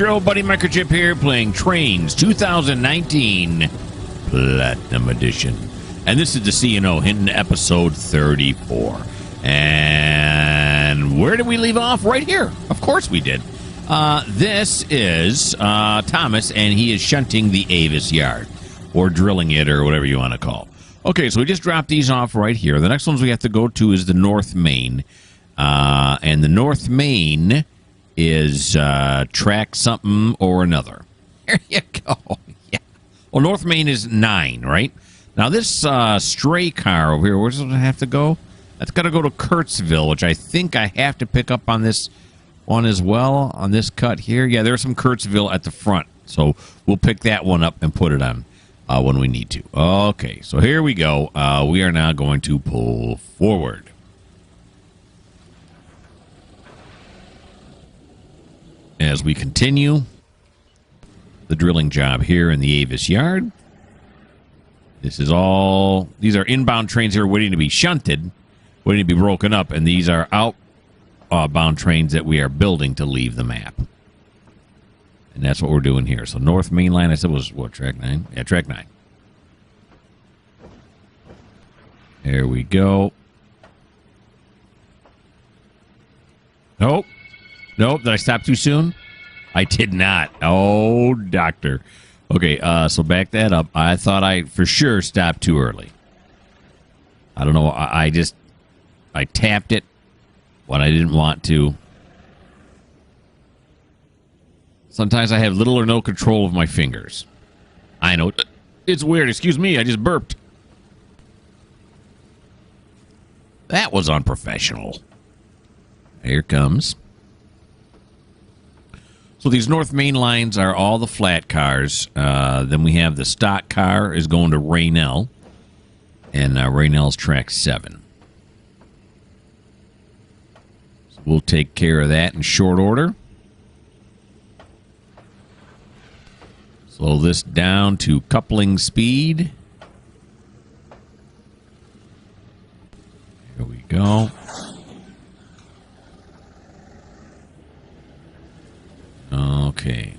your old buddy Mikerowchip here, playing Trainz 2019 Platinum Edition. And this is the CNO Hinton episode 34. And where did we leave off? Right here. Of course we did. This is Thomas, and he is shunting the Avis yard, or drilling it, or whatever you want to call. Okay, so we just dropped these off right here. The next ones we have to go to is the North Main. And the North Main is track something or another. There you go. Yeah. Well, North Main is 9, right? Now, this stray car over here, where does it have to go? That's got to go to Kurtzville, which I think I have to pick up on this one as well, on this cut here. Yeah, there's some Kurtzville at the front. So we'll pick that one up and put it on when we need to. Okay, so here we go. We are now going to pull forward. As we continue the drilling job here in the Avis yard. This is all, these are inbound trains here waiting to be shunted, waiting to be broken up, and these are outbound trains that we are building to leave the map. And that's what we're doing here. So North Main Line, I said, was what, track 9? Yeah, track 9. There we go. Nope. Nope. Did I stop too soon? I did not. Oh, doctor. Okay, so back that up. I thought I for sure stopped too early. I don't know. I tapped it when I didn't want to. Sometimes I have little or no control of my fingers. I know. It's weird. Excuse me. I just burped. That was unprofessional. Here comes. So these North Main lines are all the flat cars. Then we have the stock car is going to Raynell. And Raynell's track 7. So we'll take care of that in short order. Slow this down to coupling speed. Here we go. Okay.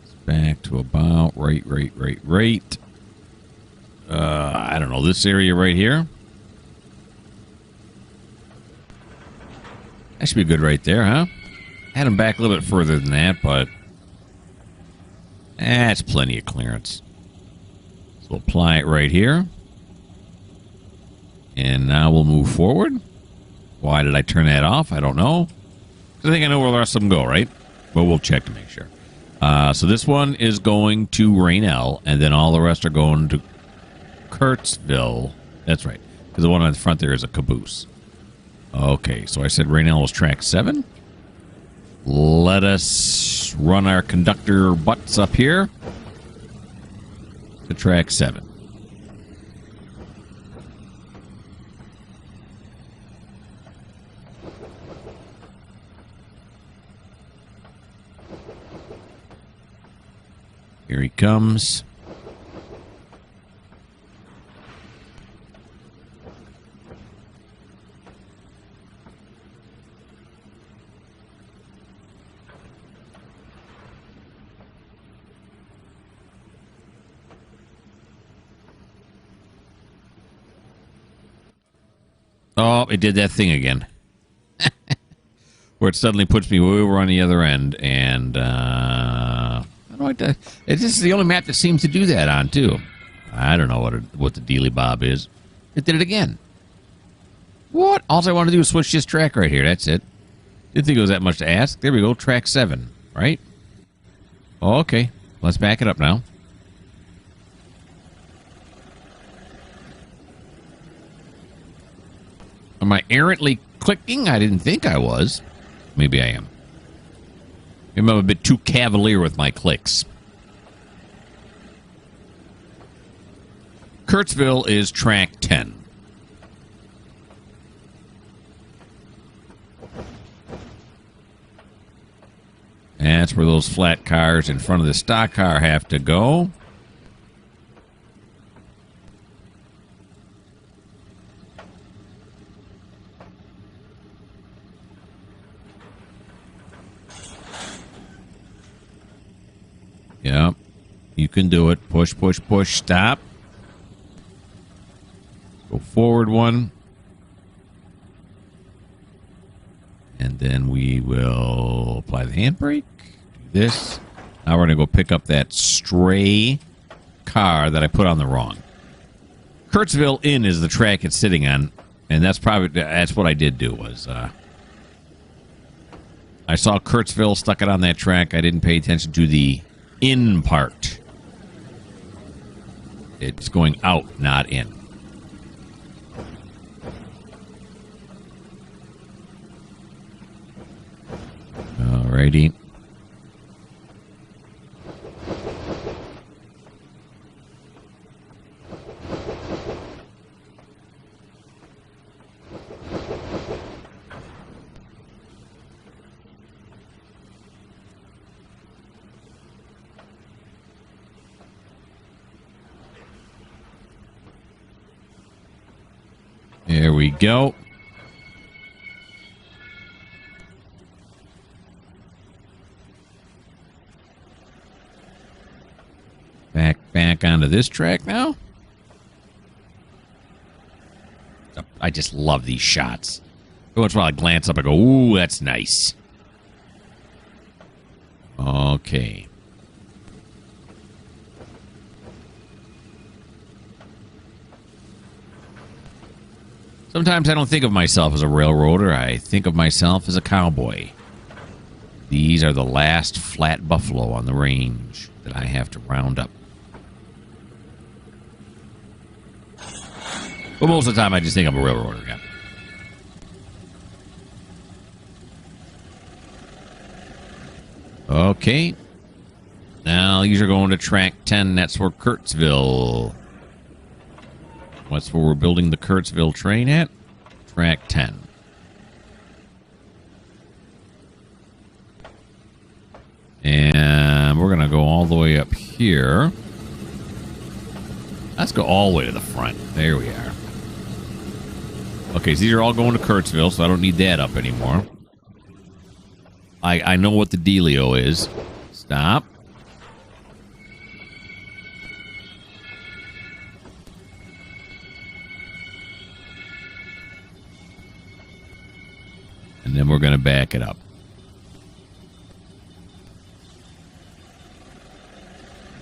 It's back to about right. I don't know, this area right here. That should be good right there, huh? Had him back a little bit further than that, but that's plenty of clearance. So we'll apply it right here. And now we'll move forward. Why did I turn that off? I don't know. I think I know where the rest of them go, right? But we'll check to make sure. So this one is going to Raynell, and then all the rest are going to Kurtzville. That's right, because the one on the front there is a caboose. Okay, so I said Raynell was track 7. Let us run our conductor butts up here to track 7. Here he comes. Oh, it did that thing again. Where it suddenly puts me way over on the other end, and it's just the only map that seems to do that on, too. I don't know what the dealy bob is. It did it again. What? All I want to do is switch this track right here. That's it. Didn't think it was that much to ask. There we go. Track 7, right? Oh, okay. Let's back it up now. Am I errantly clicking? I didn't think I was. Maybe I am. Maybe I'm a bit too cavalier with my clicks. Kurtzville is track 10. That's where those flat cars in front of the stock car have to go. Yep. You can do it. Push, push, push. Stop. Go forward one. And then we will apply the handbrake. Do this. Now we're going to go pick up that stray car that I put on the wrong. Kurtzville Inn is the track it's sitting on. And that's what I did do was I saw Kurtzville, stuck it on that track. I didn't pay attention to the in part. It's going out, not in. Alrighty. There we go. Back onto this track now. I just love these shots. Every once in a while I glance up and go, ooh, that's nice. Okay. Sometimes I don't think of myself as a railroader. I think of myself as a cowboy. These are the last flat buffalo on the range that I have to round up. But most of the time, I just think I'm a railroader. Yeah. Okay. Now, these are going to track 10. That's where Kurtzville. That's where we're building the Kurtzville train at. Track 10. And we're going to go all the way up here. Let's go all the way to the front. There we are. Okay, so these are all going to Kurtzville, so I don't need that up anymore. I know what the dealio is. Stop. And then we're going to back it up.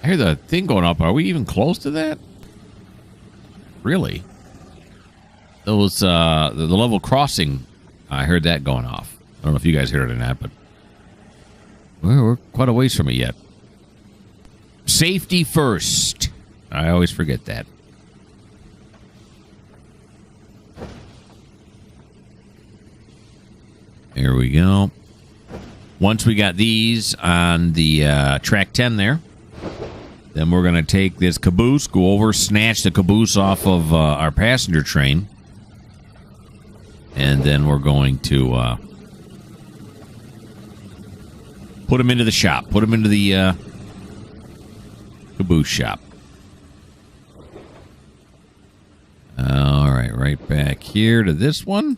I hear the thing going up. Are we even close to that? Really? Those, the level crossing, I heard that going off. I don't know if you guys heard it or not, but we're quite a ways from it yet. Safety first. I always forget that. There we go. Once we got these on the track 10 there, then we're going to take this caboose, go over, snatch the caboose off of our passenger train. And then we're going to put them into the shop. Put them into the caboose shop. All right, right back here to this one.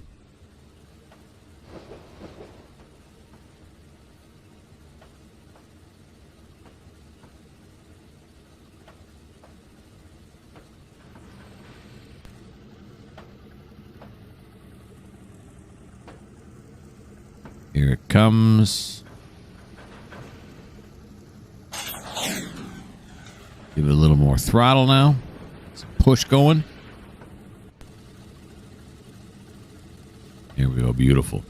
Here it comes. Give it a little more throttle now. Some push going. Here we go. Beautiful.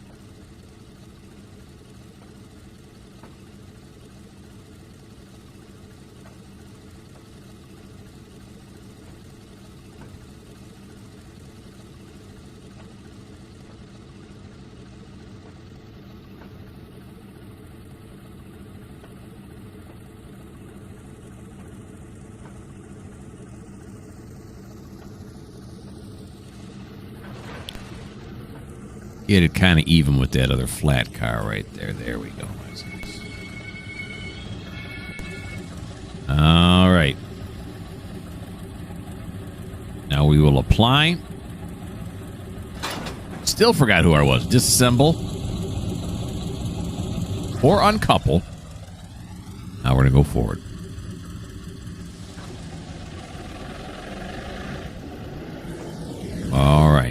Get it kind of even with that other flat car right there. There we go. All right. Now we will apply. Still forgot who I was. Disassemble. Or uncouple. Now we're going to go forward.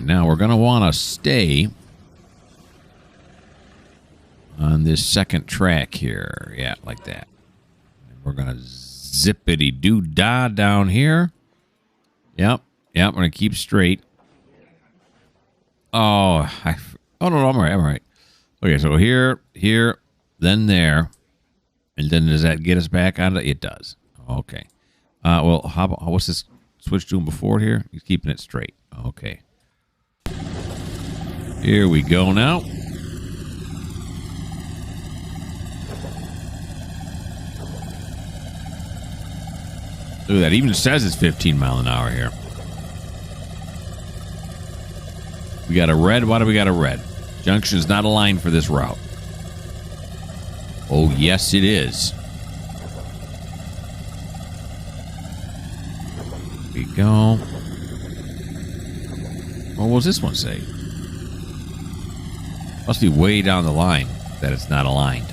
now we're going to want to stay on this second track here. Yeah, like that. And we're going to zippity-doo-dah down here. Yep, we're going to keep straight. Oh, no, I'm all right. Okay, so here, then there. And then does that get us back on it? It does. Okay. Well, what's this switch doing before here? He's keeping it straight. Okay. Here we go now. Look at that. It even says it's 15 mile an hour here. We got a red. Why do we got a red? Junction's not aligned for this route. Oh, yes, it is. Here we go. What does this one say? Must be way down the line that it's not aligned.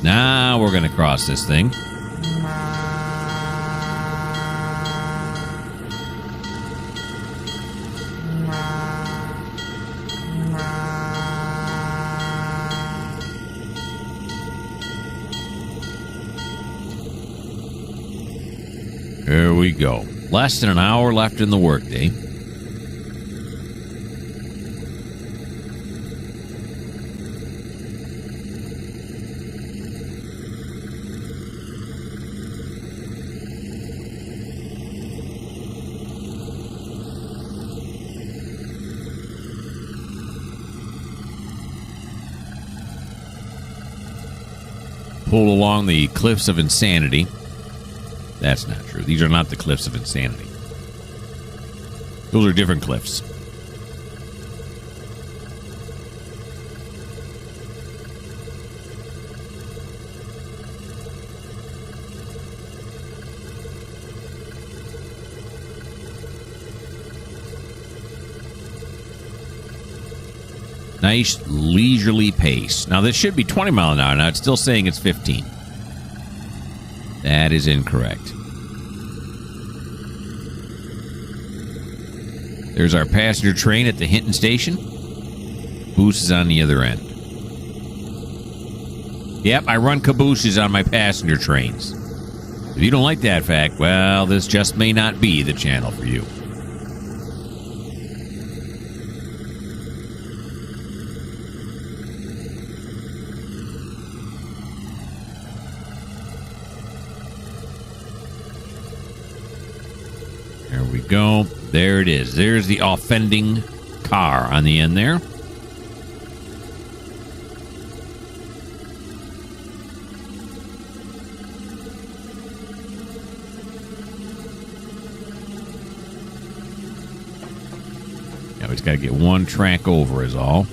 Now we're going to cross this thing. There we go. Less than an hour left in the workday. Pulled along the cliffs of insanity. That's not true. These are not the cliffs of insanity. Those are different cliffs. Nice leisurely pace. Now, this should be 20 mile an hour. Now, it's still saying it's 15. That is incorrect. There's our passenger train at the Hinton station. Caboose is on the other end. Yep, I run cabooses on my passenger trains. If you don't like that fact, well, this just may not be the channel for you. There we go. There it is. There's the offending car on the end there. Yeah, we just got to get one track over is all.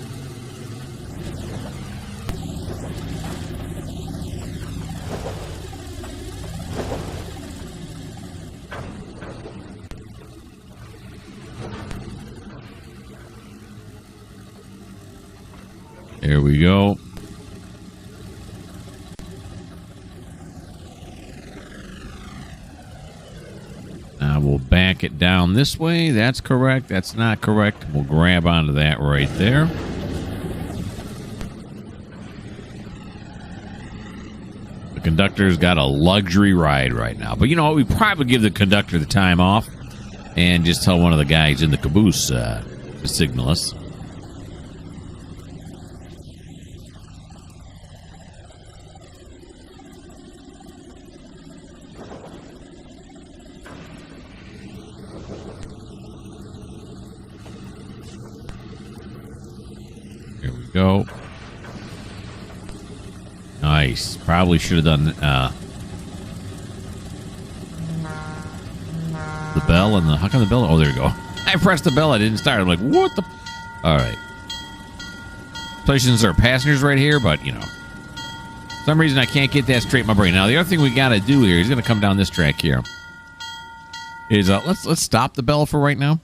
There we go. Now we'll back it down this way. That's correct. That's not correct. We'll grab onto that right there. The conductor's got a luxury ride right now. But you know what? We probably give the conductor the time off and just tell one of the guys in the caboose to signal us. Go. Nice. Probably should have done the bell and the... How come the bell... Oh, there you go. I pressed the bell. I didn't start. I'm like, what the... All right. Since there are passengers right here, but, you know. For some reason, I can't get that straight in my brain. Now, the other thing we got to do here, he's going to come down this track here, is let's stop the bell for right now,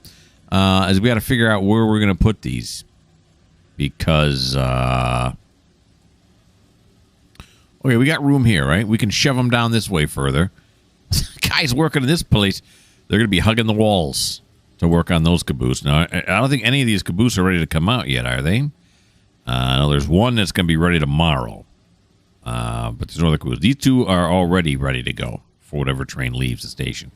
as we got to figure out where we're going to put these. Because Okay, we got room here, right? We can shove them down this way further. Guys working in this place, they're going to be hugging the walls to work on those caboose. Now, I don't think any of these caboose are ready to come out yet, are they? No, there's one that's going to be ready tomorrow. But there's no other caboose. These two are already ready to go for whatever train leaves the station.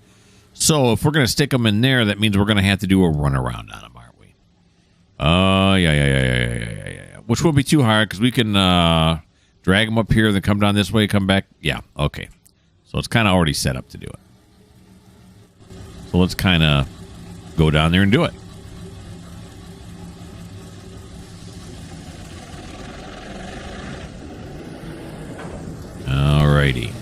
So if we're going to stick them in there, that means we're going to have to do a runaround on them, aren't we? Yeah. Which won't be too hard because we can drag them up here, then come down this way, come back. Yeah, okay. So it's kind of already set up to do it. So let's kind of go down there and do it. Alrighty.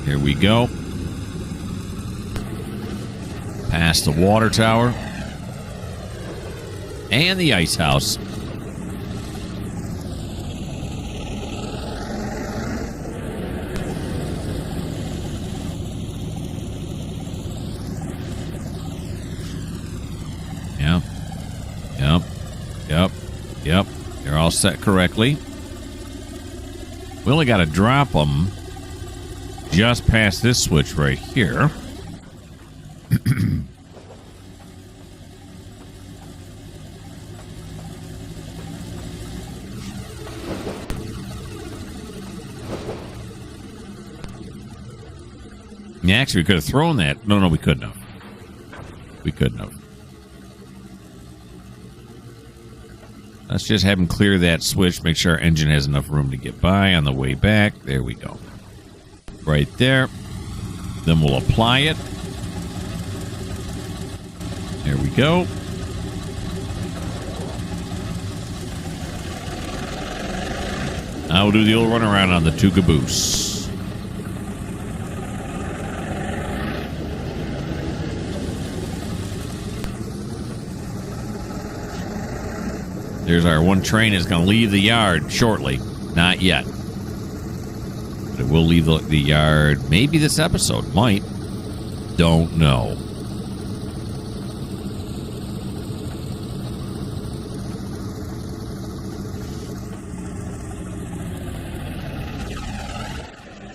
Here we go. Past the water tower. And the ice house. Yep. They're all set correctly. We only got to drop them just past this switch right here. Yeah, actually, we could have thrown that. No, we couldn't have. We couldn't have. Let's just have him clear that switch, make sure our engine has enough room to get by on the way back. There we go. Right there. Then we'll apply it. There we go. Now we'll do the old runaround on the two caboose. There's our one train is going to leave the yard shortly. Not yet. But it will leave the yard maybe this episode. Might. Don't know.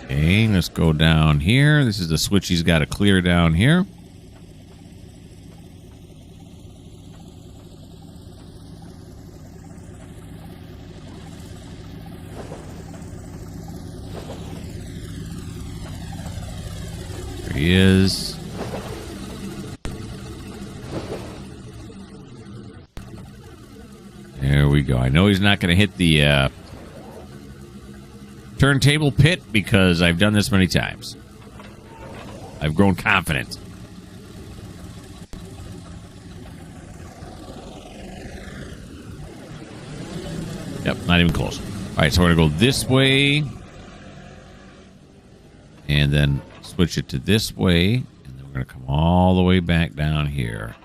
Okay, let's go down here. This is the switch he's got to clear down here. He is. There we go. I know he's not going to hit the turntable pit because I've done this many times. I've grown confident. Yep, not even close. All right, so we're going to go this way. And then switch it to this way, and then we're going to come all the way back down here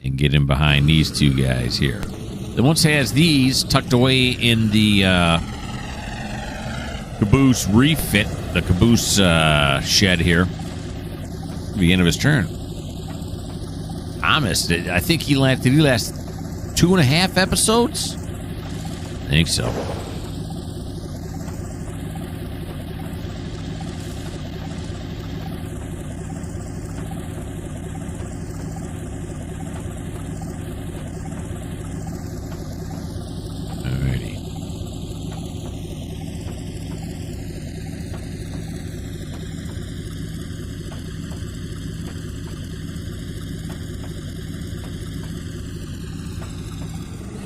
and get in behind these two guys here. Then once he has these tucked away in the caboose refit, the caboose shed here, the end of his turn. Thomas, I think did he last 2.5 episodes? I think so.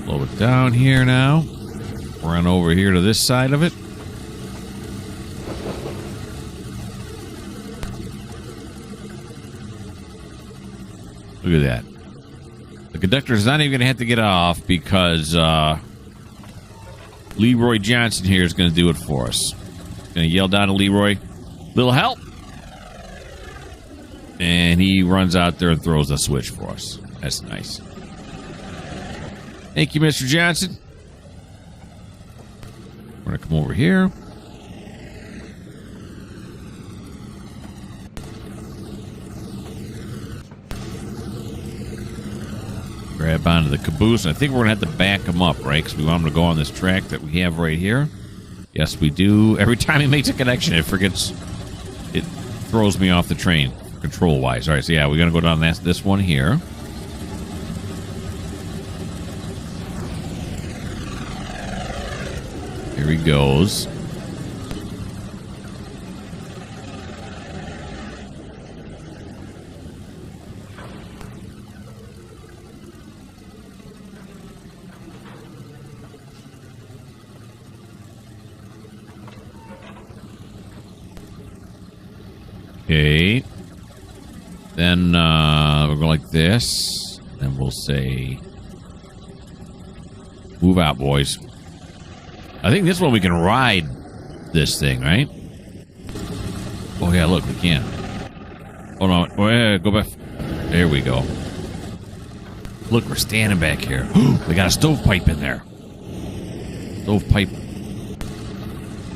Slow it down here now. Run over here to this side of it. Look at that. The conductor's not even going to have to get off because Leroy Johnson here is going to do it for us. Going to yell down to Leroy, "Little help!" And he runs out there and throws the switch for us. That's nice. Thank you, Mr. Johnson. We're going to come over here. Grab onto the caboose. I think we're going to have to back him up, right? Because we want him to go on this track that we have right here. Yes, we do. Every time he makes a connection, it throws me off the train, control-wise. All right, so yeah, we're going to go down this one here. Here he goes. Okay. Then we'll go like this. Then we'll say, move out, boys. I think this one we can ride this thing, right? Oh, yeah, look, we can. Oh, no. Oh, yeah, go back. There we go. Look, we're standing back here. We got a stovepipe in there. Stovepipe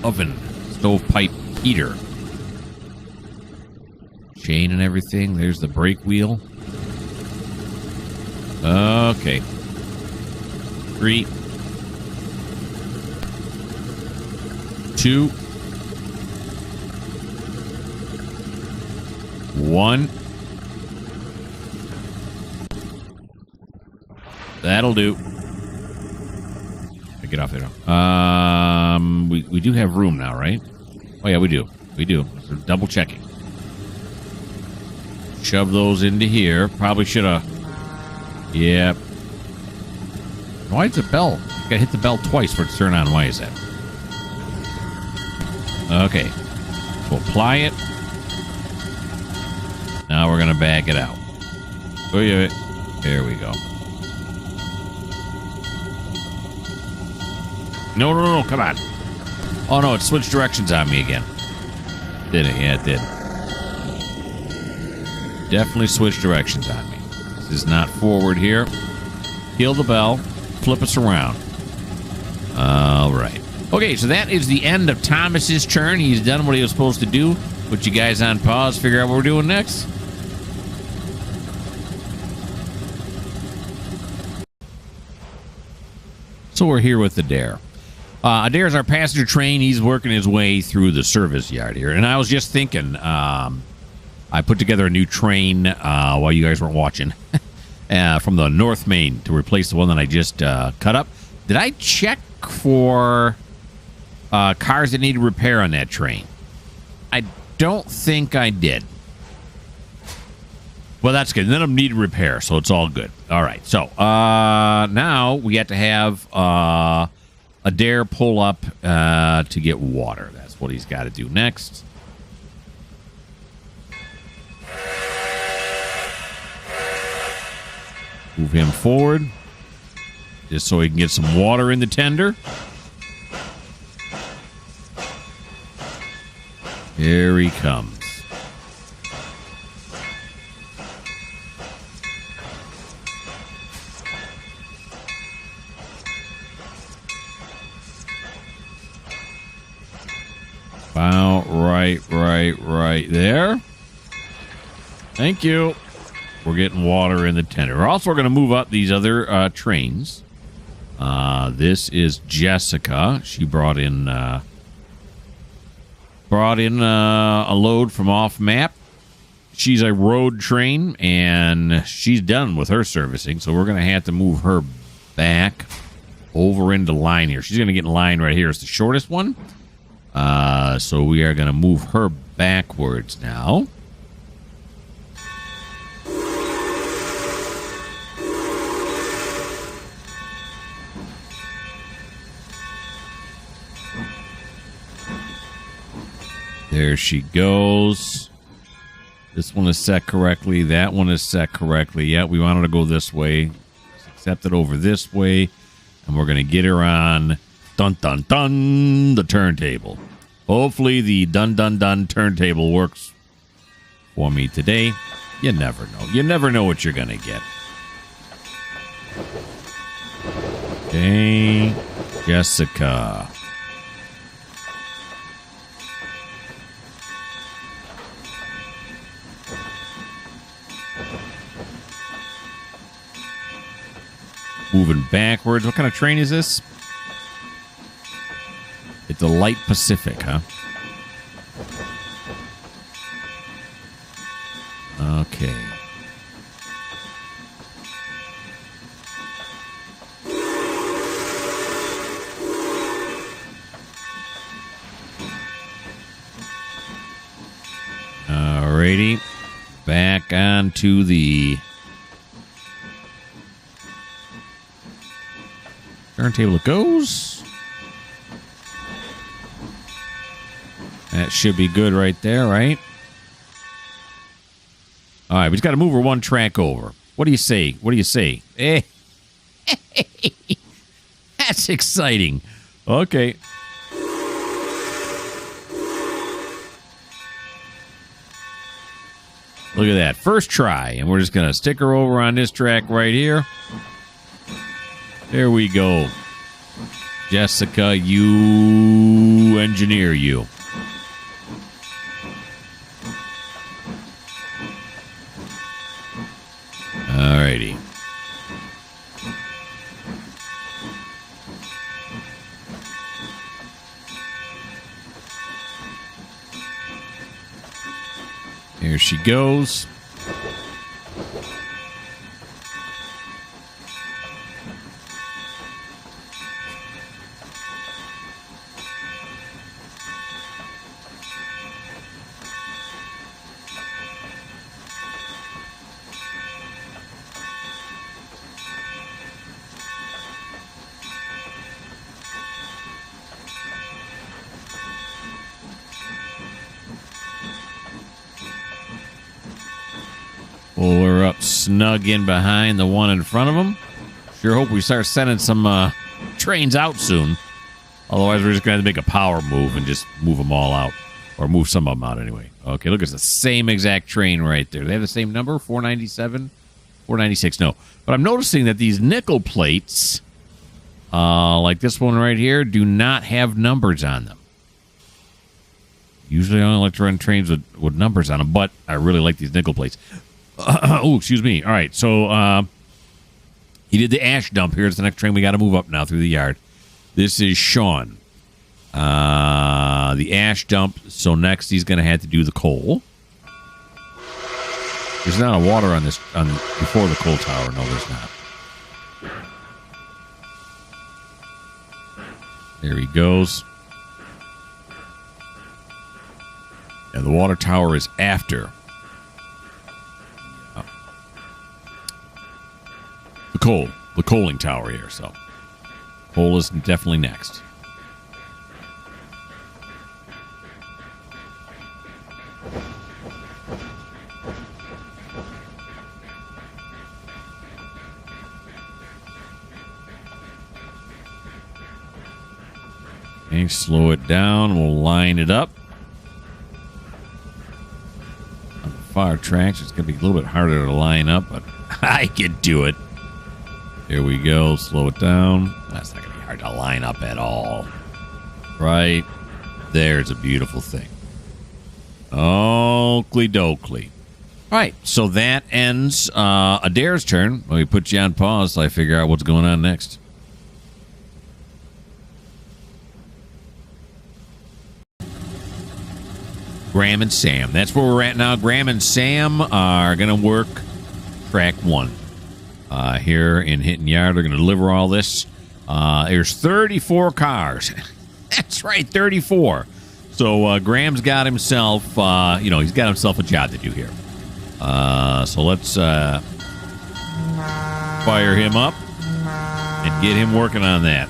oven. Stovepipe heater. Chain and everything. There's the brake wheel. Okay. 3, 2, 1. That'll do. Get off there now. We do have room now, right? Oh yeah, we do. We do. So double checking. Shove those into here. Probably should have. Yep. Why is the bell? You gotta hit the bell twice for it to turn on. Why is that? Okay. So apply it. Now we're gonna back it out. Oh yeah. There we go. No, no, no, come on. Oh no, it switched directions on me again. Did it? Yeah, it did. Definitely switched directions on me. This is not forward here. Kill the bell. Flip us around. All right. Okay, so that is the end of Thomas's turn. He's done what he was supposed to do. Put you guys on pause, figure out what we're doing next. So we're here with Adair. Adair's our passenger train. He's working his way through the service yard here. And I was just thinking, I put together a new train while you guys weren't watching from the North Main to replace the one that I just cut up. Did I check for cars that need repair on that train? I don't think I did. Well, that's good. None of them need repair, so it's all good. All right. So now we got to have Adair pull up to get water. That's what he's got to do next. Move him forward just so he can get some water in the tender. Here he comes. About right there. Thank you. We're getting water in the tender. We're also going to move up these other trains. This is Jessica. She brought in a load from off map. She's a road train, and she's done with her servicing, so we're going to have to move her back over into line here. She's going to get in line right here. It's the shortest one. So we are going to move her backwards now. There she goes. This one is set correctly. That one is set correctly. Yeah, we wanted to go this way. Accept it over this way. And we're going to get her on, dun, dun, dun, the turntable. Hopefully the dun, dun, dun turntable works for me today. You never know. You never know what you're going to get. Okay. Jessica. Moving backwards. What kind of train is this? It's a light Pacific, huh? Okay. Alrighty. Back onto the turntable it goes. That should be good right there, right? All right, we just got to move her one track over. What do you say? What do you say? Eh. That's exciting. Okay. Look at that. First try. And we're just going to stick her over on this track right here. There we go. Jessica, you engineer you. Alrighty. Here she goes. Pull her up snug in behind the one in front of them. Sure hope we start sending some trains out soon. Otherwise, we're just going to make a power move and just move them all out. Or move some of them out anyway. Okay, look, it's the same exact train right there. They have the same number, 497? 496, no. But I'm noticing that these nickel plates, like this one right here, do not have numbers on them. Usually I only like to run trains with numbers on them, but I really like these nickel plates. Oh, excuse me. All right, so he did the ash dump. Here's the next train we got to move up now through the yard. This is Sean. The ash dump. So next he's going to have to do the coal. There's not a water on this before the coal tower. No, there's not. There he goes. And the water tower is after. The coaling tower here, so coal is definitely next. Okay, slow it down. We'll line it up. On the far tracks, it's going to be a little bit harder to line up, but I can do it. Here we go. Slow it down. That's not going to be hard to line up at all. Right there's a beautiful thing. Oakley dokley. All right, so that ends Adair's turn. Let me put you on pause so I figure out what's going on next. Graham and Sam. That's where we're at now. Graham and Sam are going to work track 1. Here in Hinton Yard. They're going to deliver all this. There's 34 cars. That's right, 34. So Graham's got himself, he's got himself a job to do here. So let's fire him up and get him working on that.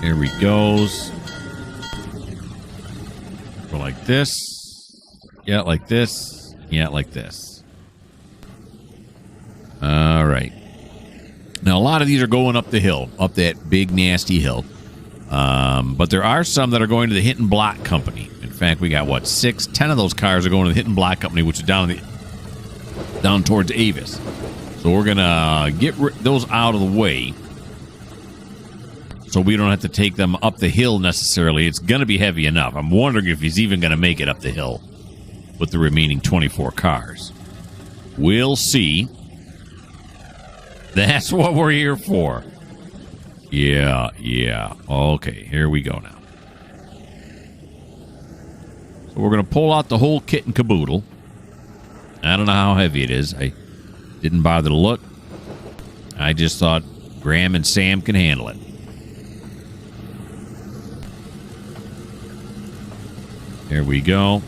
There he goes. Go like this. Yeah, like this. Yeah, like this. All right. Now, a lot of these are going up the hill, up that big, nasty hill. But there are some that are going to the Hinton Block Company. In fact, we got, 10 of those cars are going to the Hinton Block Company, which is down towards Avis. So we're going to get those out of the way so we don't have to take them up the hill necessarily. It's going to be heavy enough. I'm wondering if he's even going to make it up the hill with the remaining 24 cars. We'll see. That's what we're here for. Yeah. Okay, here we go now. So we're going to pull out the whole kit and caboodle. I don't know how heavy it is. I didn't bother to look. I just thought Graham and Sam can handle it. There we go.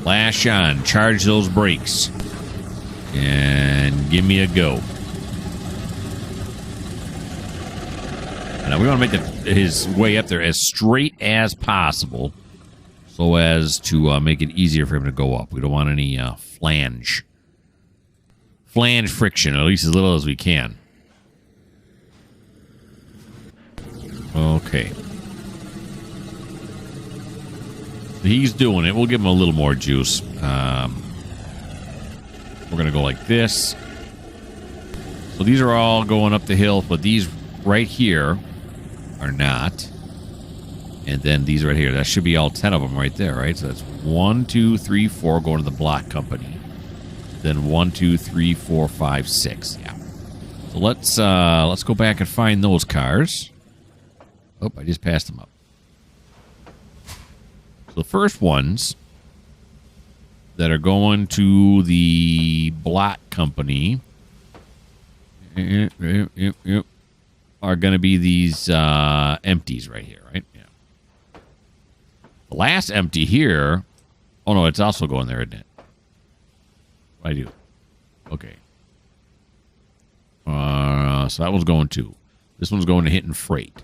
Flash on. Charge those brakes. And give me a go. Now we want to make his way up there as straight as possible so as to make it easier for him to go up. We don't want any flange friction, at least as little as we can. Okay. He's doing it. We'll give him a little more juice. We're going to go like this. So these are all going up the hill, but these right here are not. And then these right here. That should be all 10 of them right there, right? So that's 1, 2, 3, 4 going to the block company. Then 1, 2, 3, 4, 5, 6. Yeah. So let's go back and find those cars. Oh, I just passed them up. So the first ones that are going to the block company are going to be these empties right here, right? Yeah. The last empty here. Oh no, it's also going there, isn't it? I do. Okay. So that one's going too. This one's going to Hinton Freight.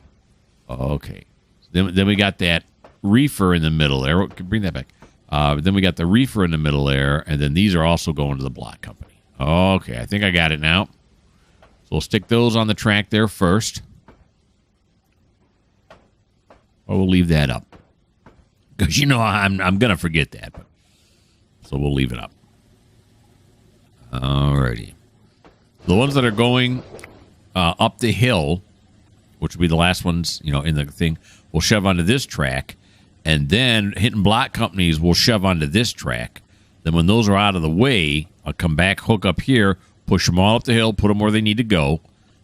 Okay. Then we got that reefer in the middle there. Bring that back. Then we got the reefer in the middle there, and then these are also going to the block company. Okay, I think I got it now. So we'll stick those on the track there first. Or we'll leave that up. Because, I'm going to forget that. So we'll leave it up. Alrighty. The ones that are going up the hill, which will be the last ones, in the thing, we'll shove onto this track. And then Hinton Block Companies will shove onto this track. Then when those are out of the way, I'll come back, hook up here, push them all up the hill, put them where they need to go.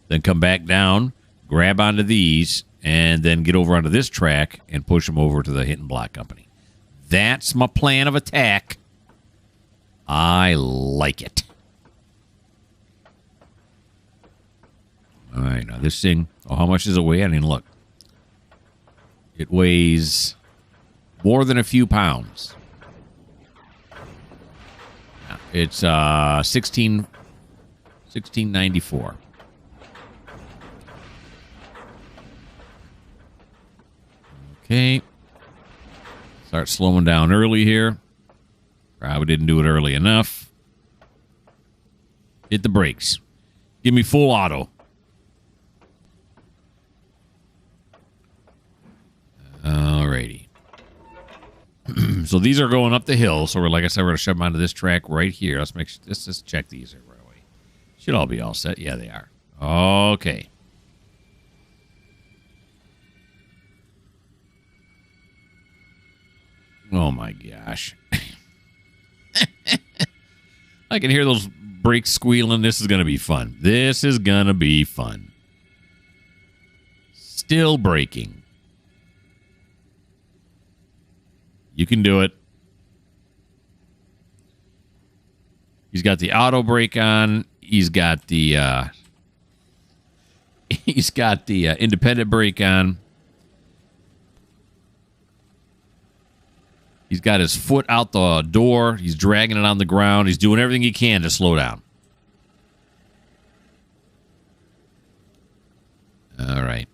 Then come back down, grab onto these, and then get over onto this track and push them over to the Hinton Block Company. That's my plan of attack. I like it. All right, now this thing, how much does it weigh? I didn't even look. It weighs more than a few pounds. It's 1694. Okay. Start slowing down early here. Probably didn't do it early enough. Hit the brakes. Give me full auto. Alrighty. So these are going up the hill. So like I said, we're going to shove them onto this track right here. Let's just check these right away. Should all be all set. Yeah, they are. Okay. Oh my gosh. I can hear those brakes squealing. This is going to be fun. This is going to be fun. Still braking. You can do it. He's got the auto brake on. He's got the independent brake on. He's got his foot out the door. He's dragging it on the ground. He's doing everything he can to slow down. All right.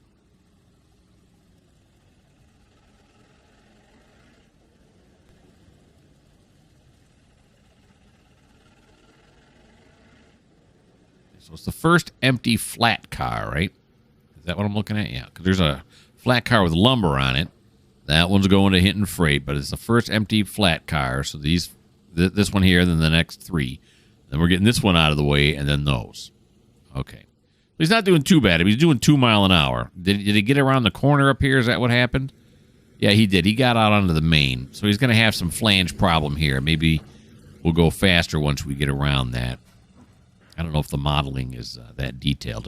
So it's the first empty flat car, right? Is that what I'm looking at? Yeah, because there's a flat car with lumber on it. That one's going to Hinton Freight, but it's the first empty flat car. So this one here, then the next three. Then we're getting this one out of the way, and then those. Okay. He's not doing too bad. He's doing 2 miles an hour. Did he get around the corner up here? Is that what happened? Yeah, he did. He got out onto the main. So he's going to have some flange problem here. Maybe We'll go faster once we get around that. I don't know if the modeling is that detailed,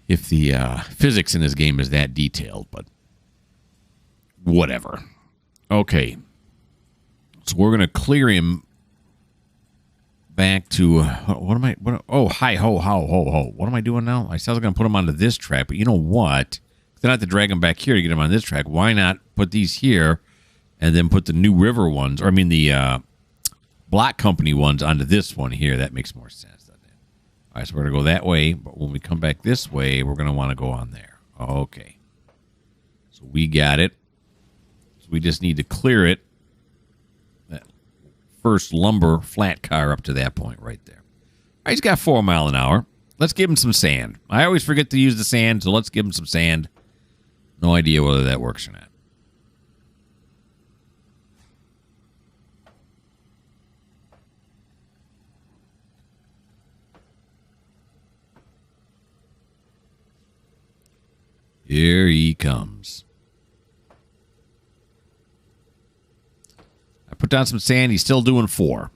if the physics in this game is that detailed, but whatever. Okay. So we're going to clear him back to, hi, ho, ho, ho, ho. What am I doing now? I said I was going to put him onto this track, but you know what? Then I have to drag him back here to get him on this track. Why not put these here and then put the New River ones, or I mean the Block Company ones onto this one here? That makes more sense, doesn't it? All right, so we're going to go that way, but when we come back this way, we're going to want to go on there. Okay. So we got it. So we just need to clear it. That first lumber flat car up to that point right there. All right, he's got 4 miles an hour. Let's give him some sand. I always forget to use the sand, so let's give him some sand. No idea whether that works or not. Here he comes. I put down some sand. He's still doing 4.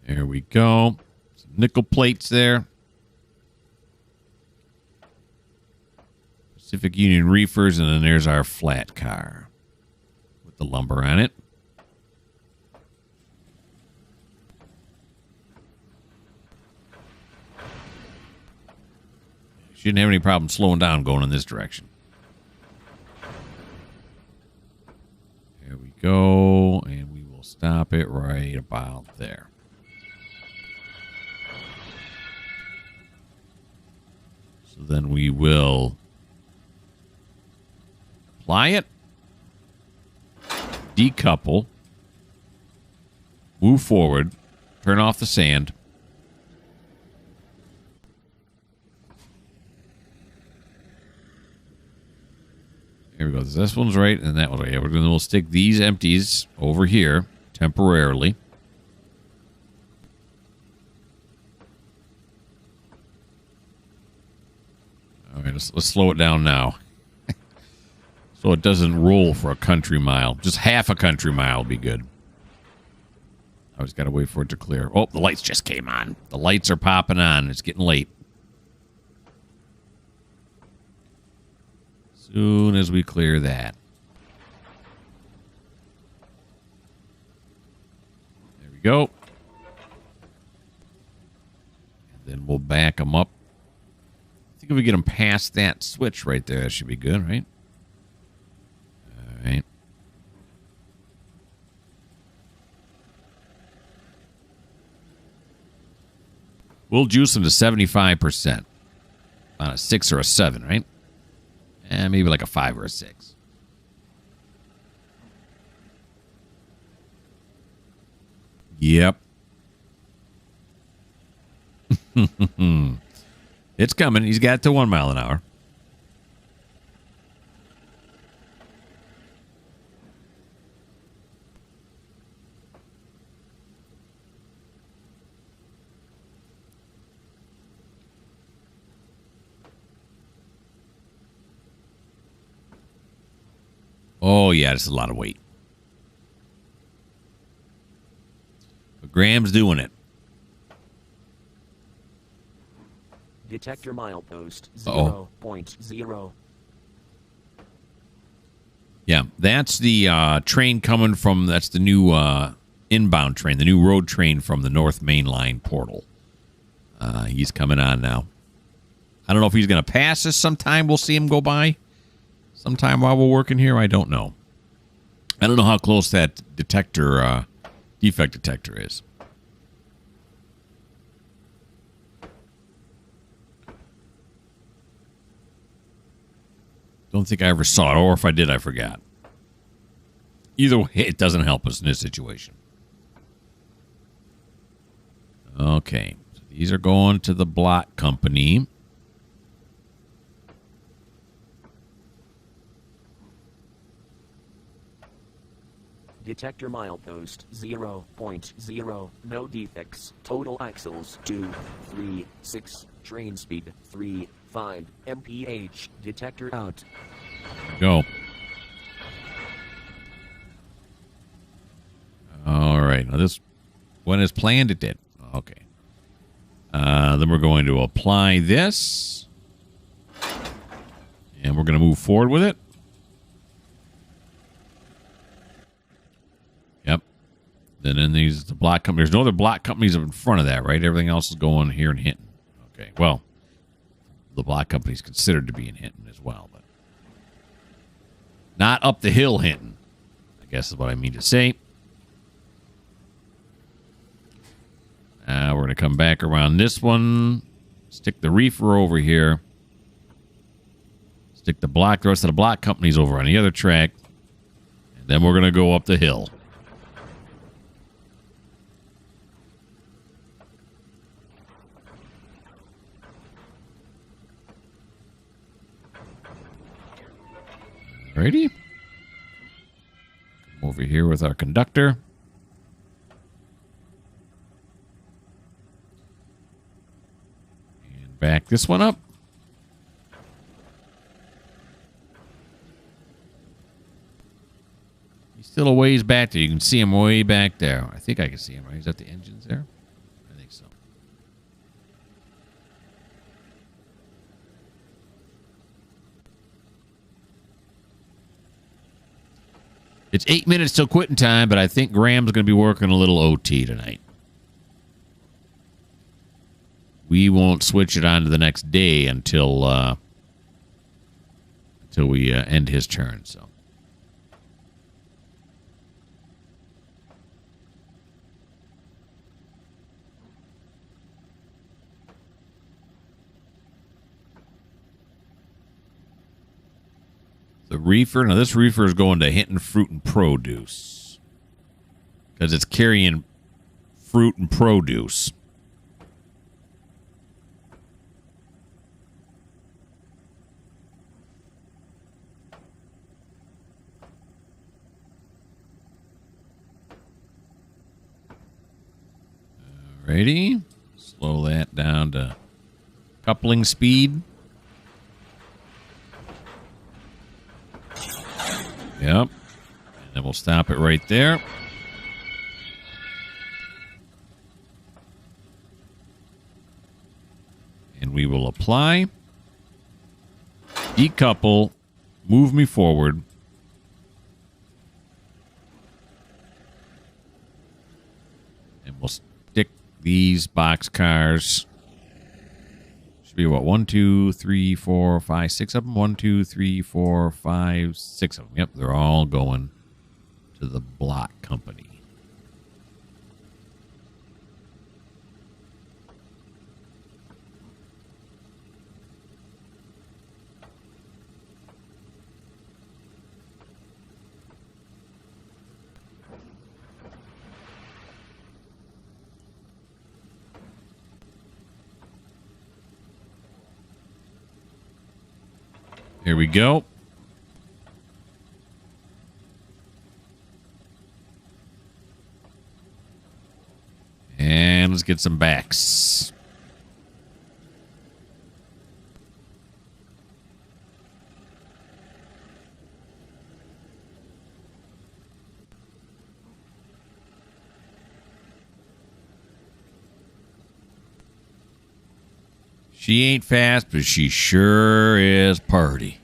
There we go. Some nickel plates there. Pacific Union reefers, and then there's our flat car with the lumber on it. Shouldn't have any problem slowing down going in this direction. There we go, and we will stop it right about there. So then we will apply it, decouple, move forward, turn off the sand. Here we go. This one's right, and that one's right. Yeah, we'll stick these empties over here temporarily. All right, let's slow it down now. So it doesn't roll for a country mile. Just half a country mile would be good. I always got to wait for it to clear. Oh, the lights just came on. The lights are popping on. It's getting late. Soon as we clear that. There we go. And then we'll back them up. I think if we get them past that switch right there, that should be good, right? All right. We'll juice them to 75%. On a 6 or a 7, right? And maybe like a 5 or a 6. Yep. It's coming. He's got it to 1 mile an hour. Oh, yeah, this is a lot of weight. But Graham's doing it. Detector milepost 0.0. Yeah, that's the train coming from, that's the new inbound train, the new road train from the North Main Line portal. He's coming on now. I don't know if he's going to pass us sometime. We'll see him go by. Sometime while we're working here, I don't know. I don't know how close that detector, defect detector is. Don't think I ever saw it, or if I did, I forgot. Either way, it doesn't help us in this situation. Okay. So these are going to the block company. Detector milepost 0.0. No defects. Total axles 236. Train speed 35 mph. Detector out. Go. All right. Now this went as planned. It did. Okay. Then we're going to apply this. And we're going to move forward with it. Yep. Then these the block company. There's no other block companies in front of that, right? Everything else is going here in Hinton. Okay. Well, the block company is considered to be in Hinton as well, but not up the hill Hinton, I guess is what I mean to say. We're going to come back around this one. Stick the reefer over here. Stick the rest of the block companies over on the other track. And then we're going to go up the hill. Alrighty. Come over here with our conductor. And back this one up. He's still a ways back there. You can see him way back there. I think I can see him, right? Is that the engines there? I think so. It's 8 minutes till quitting time, but I think Graham's going to be working a little OT tonight. We won't switch it on to the next day until we end his turn. So, the reefer. Now, this reefer is going to Hinton Fruit and Produce because it's carrying fruit and produce. Alrighty. Slow that down to coupling speed. Yep. And then we'll stop it right there. And we will apply, decouple, move me forward. And we'll stick these box cars. Should be what? 1, 2, 3, 4, 5, 6 of them. 1, 2, 3, 4, 5, 6 of them. Yep, they're all going to the block company. Here we go. And let's get some backs. She ain't fast, but she sure is party.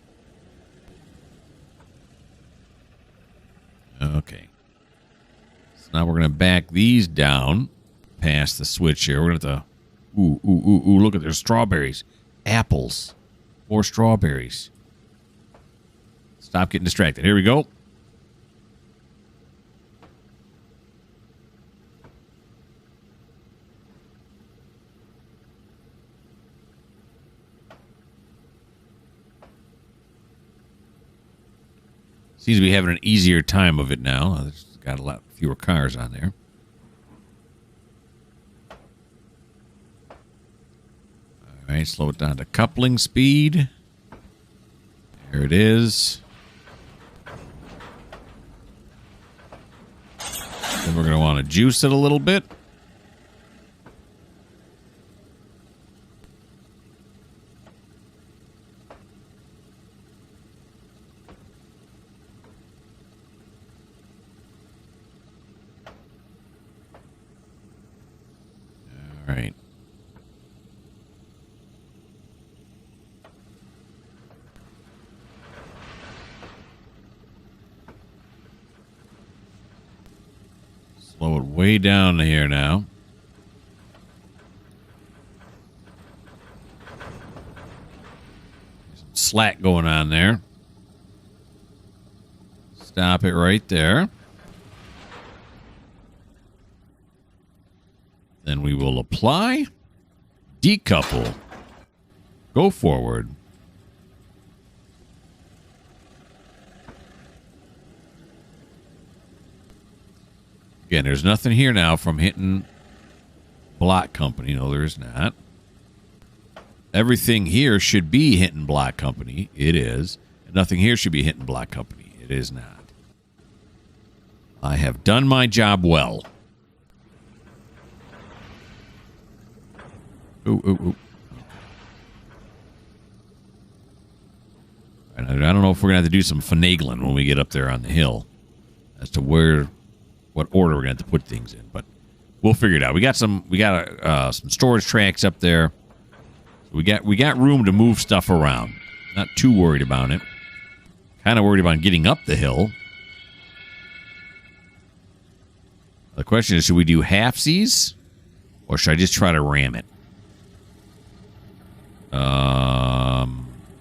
Okay. So now we're going to back these down past the switch here. We're going to have to... Ooh, look at there's strawberries. Apples. More strawberries. Stop getting distracted. Here we go. Seems to be having an easier time of it now. There's got a lot fewer cars on there. All right, slow it down to coupling speed. There it is. Then we're going to want to juice it a little bit. All right. Slow it way down to here now. Some slack going on there. Stop it right there. Then we will apply, decouple, go forward. Again, there's nothing here now from Hinton Block Company. No, there is not. Everything here should be Hinton Block Company. It is. And nothing here should be Hinton Block Company. It is not. I have done my job well. Ooh, ooh, ooh. I don't know if we're going to have to do some finagling when we get up there on the hill as to what order we're going to have to put things in, but we'll figure it out. We got some storage tracks up there. So we got room to move stuff around. Not too worried about it. Kind of worried about getting up the hill. The question is, should we do halfsies or should I just try to ram it?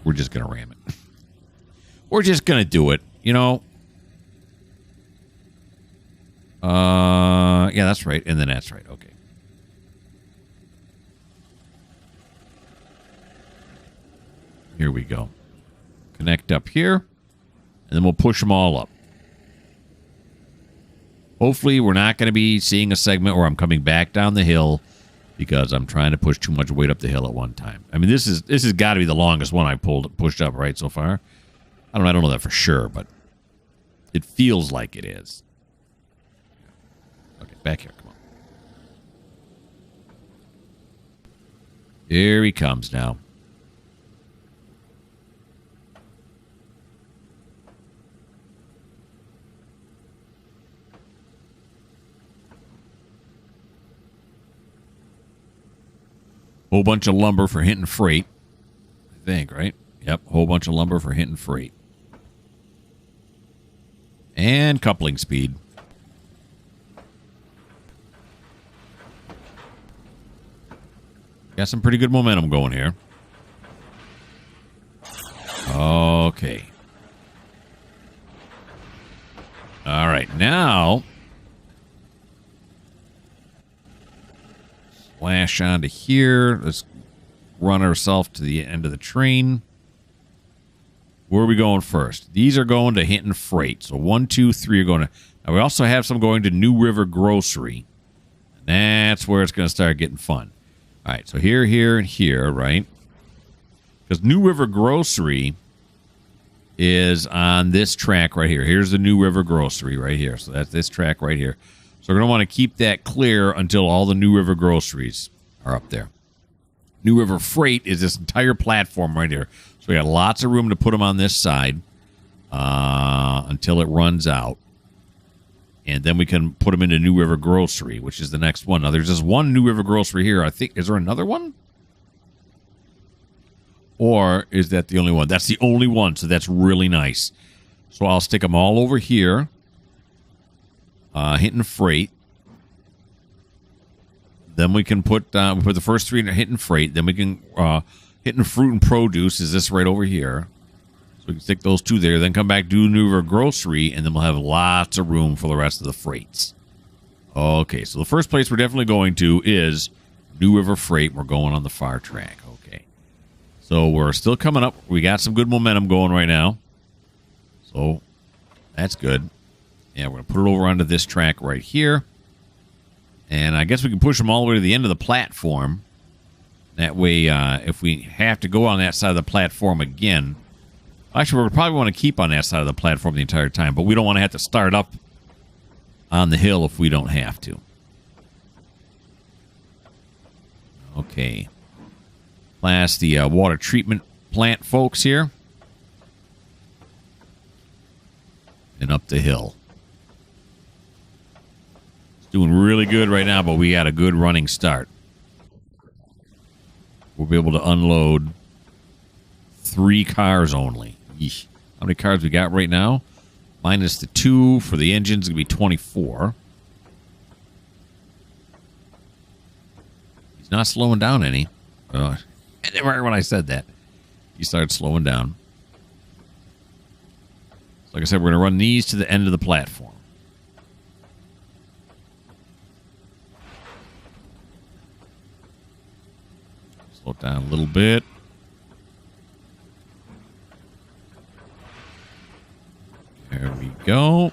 We're just going to ram it. We're just going to do it, you know. Yeah, that's right. And then that's right. Okay. Here we go. Connect up here. And then we'll push them all up. Hopefully, we're not going to be seeing a segment where I'm coming back down the hill because I'm trying to push too much weight up the hill at one time. I mean, this has got to be the longest one I pushed up, right, so far. I don't know that for sure, but it feels like it is. Okay, back here. Come on. Here he comes now. Whole bunch of lumber for Hinton Freight. I think, right? Yep, whole bunch of lumber for Hinton Freight. And coupling speed. Got some pretty good momentum going here. Okay. All right, now slash onto here. Let's run ourselves to the end of the train. Where are we going first? These are going to Hinton Freight. So 1, 2, 3 are going to... Now we also have some going to New River Grocery. And that's where it's going to start getting fun. All right, so here, here, and here, right? Because New River Grocery is on this track right here. Here's the New River Grocery right here. So that's this track right here. So we're going to want to keep that clear until all the New River Groceries are up there. New River Freight is this entire platform right here. So we got lots of room to put them on this side until it runs out. And then we can put them into New River Grocery, which is the next one. Now, there's just one New River Grocery here. I think, is there another one? Or is that the only one? That's the only one, so that's really nice. So I'll stick them all over here. Hinton Freight. Then we can put the first three in Hinton Freight. Then we can Hinton Fruit and Produce is this right over here. So we can stick those two there. Then come back, do New River Grocery, and then we'll have lots of room for the rest of the freights. Okay, so the first place we're definitely going to is New River Freight. We're going on the far track. Okay. So we're still coming up. We got some good momentum going right now. So that's good. Yeah, we're going to put it over onto this track right here. And I guess we can push them all the way to the end of the platform. That way, if we have to go on that side of the platform again, actually, we'll probably want to keep on that side of the platform the entire time, but we don't want to have to start up on the hill if we don't have to. Okay. Last, the water treatment plant folks here. And up the hill. It's doing really good right now, but we got a good running start. We'll be able to unload 3 cars only. Yeesh. How many cars we got right now? Minus the 2 for the engines, it's going to be 24. He's not slowing down any. Right when I said that, he started slowing down. Like I said, we're going to run these to the end of the platform. Slow it down a little bit. There we go.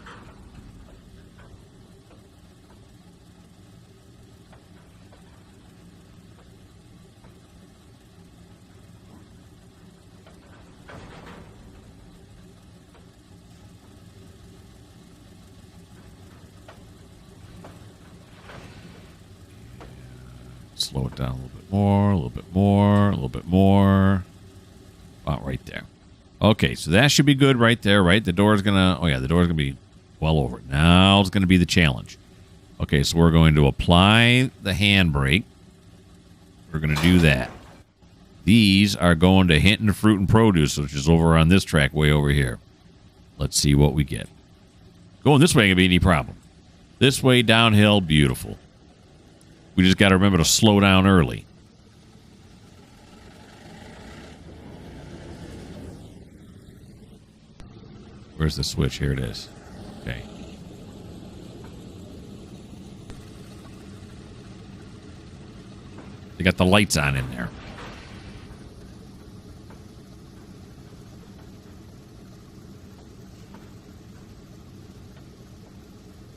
Slow it down a little bit more, a little bit more, a little bit more. About right there. Okay, so that should be good right there, right? The door's gonna, oh yeah, the door's gonna be well over it. Now it's gonna be the challenge. Okay, so we're going to apply the handbrake. We're gonna do that. These are going to Hinton Fruit and Produce, which is over on this track way over here. Let's see what we get. Going this way ain't gonna be any problem. This way downhill, beautiful. We just got to remember to slow down early. Where's the switch? Here it is. Okay. They got the lights on in there.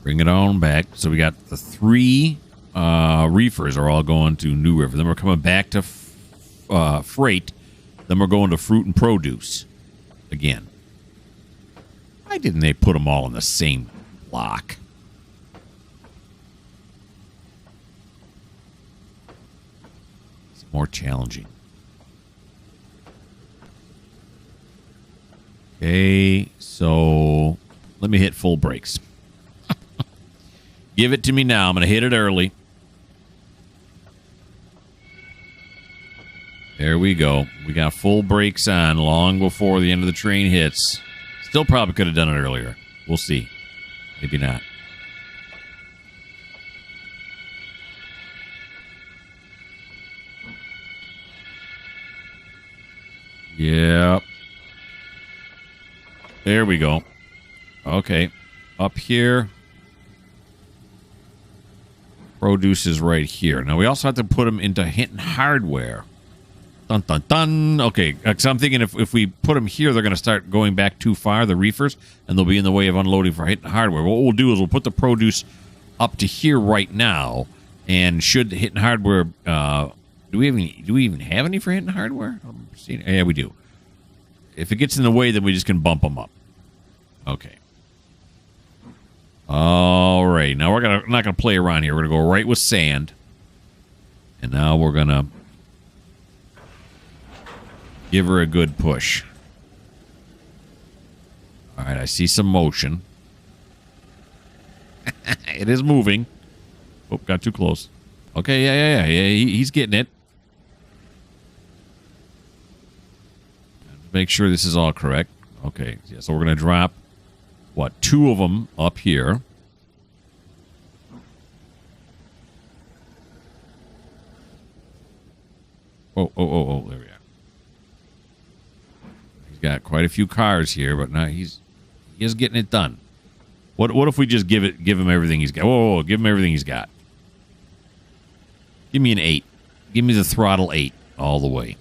Bring it on back. So we got the 3 reefers are all going to New River. Then we're coming back to freight. Then we're going to fruit and produce again. Why didn't they put them all in the same block? It's more challenging. Okay, so let me hit full brakes. Give it to me now. I'm going to hit it early. There we go. We got full brakes on long before the end of the train hits. Still probably could have done it earlier. We'll see. Maybe not. Yep. There we go. Okay. Up here. Produce is right here. Now, we also have to put them into Hinton Hardware. Dun, dun, dun. Okay, so I'm thinking if we put them here, they're going to start going back too far, the reefers, and they'll be in the way of unloading for Hinton Hardware. What we'll do is we'll put the produce up to here right now, and should Hinton Hardware... do we even have any for Hinton Hardware? Yeah, we do. If it gets in the way, then we just can bump them up. Okay. All right. Now we're not gonna play around here. We're gonna go right with sand, and now we're gonna give her a good push. All right. I see some motion. It is moving. Oh, got too close. Okay. Yeah. He's getting it. Make sure this is all correct. Okay. Yeah. So we're gonna drop. What, 2 of them up here. Oh, there we are. He's got quite a few cars here, but now he is getting it done. What if we just give him everything he's got? Whoa, give him everything he's got. Give me an 8. Give me the throttle 8 all the way.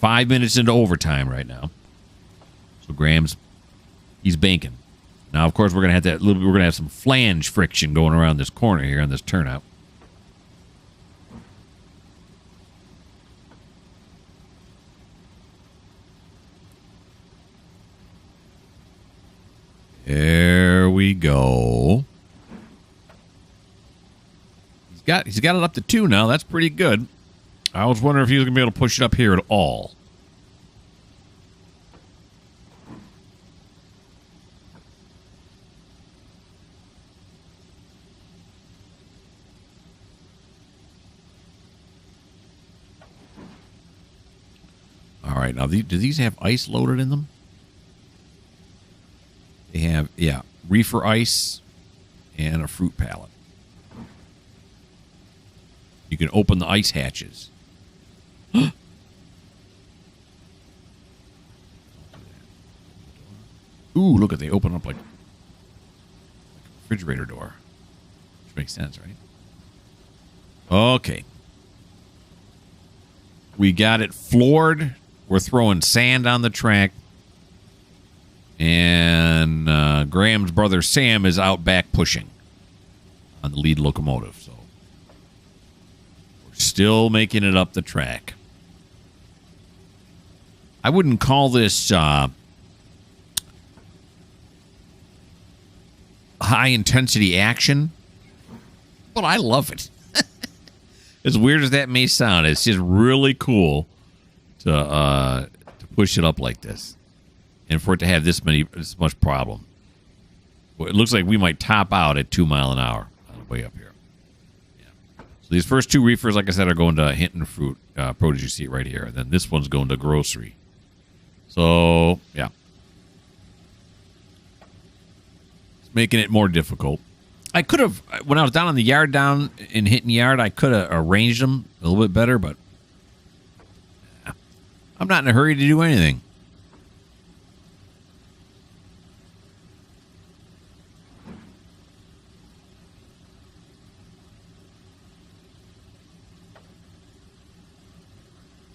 $5 minutes into overtime right now. So Graham's, he's banking. Now, of course, we're gonna have some flange friction going around this corner here on this turnout. There we go. He's got it up to 2 now. That's pretty good. I was wondering if he was gonna be able to push it up here at all. All right, now do these have ice loaded in them? They have, yeah, reefer ice and a fruit pallet. You can open the ice hatches. Ooh, look at, they open up like a refrigerator door. Which makes sense, right? Okay. We got it floored. We're throwing sand on the track. And Graham's brother Sam is out back pushing on the lead locomotive. So we're still making it up the track. I wouldn't call this high-intensity action, but I love it. As weird as that may sound, it's just really cool to push it up like this. And for it to have this much problem. Well, it looks like we might top out at 2 miles an hour on the way up here. Yeah. So these first 2 reefers, like I said, are going to Hinton fruit produce. You see it right here. And then this one's going to grocery. So, yeah. It's making it more difficult. I could have, when I was down on the yard, down in Hinton Yard, I could have arranged them a little bit better, but I'm not in a hurry to do anything.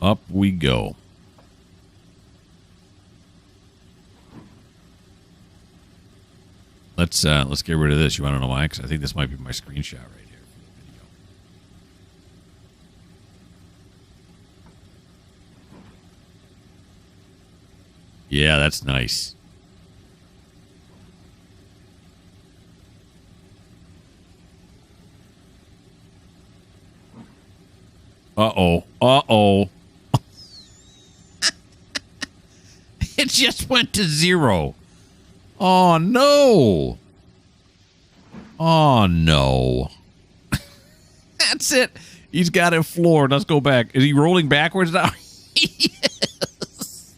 Up we go. Let's get rid of this. You want to know why? Because I think this might be my screenshot right here for the video. Yeah, that's nice. Uh-oh. Uh-oh. It just went to 0. Oh, no. Oh, no. That's it. He's got it floored. Let's go back. Is he rolling backwards now? Yes.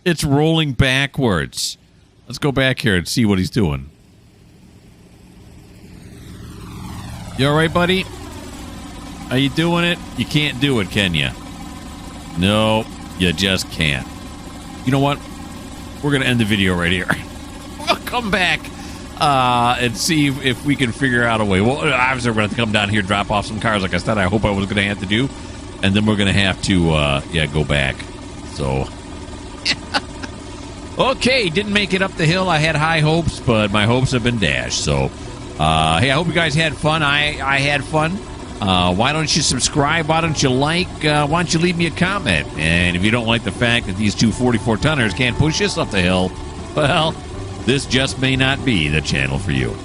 It's rolling backwards. Let's go back here and see what he's doing. You all right, buddy? Are you doing it? You can't do it, can you? No, you just can't. You know what? We're going to end the video right here. We'll come back and see if we can figure out a way. Well, obviously, we're going to come down here, drop off some cars, like I said. I hope I was going to have to do. And then we're going to have to, go back. So, okay, didn't make it up the hill. I had high hopes, but my hopes have been dashed. So, hey, I hope you guys had fun. I had fun. Why don't you subscribe? Why don't you like? Why don't you leave me a comment? And if you don't like the fact that these two 44-tonners can't push this up the hill, well, this just may not be the channel for you.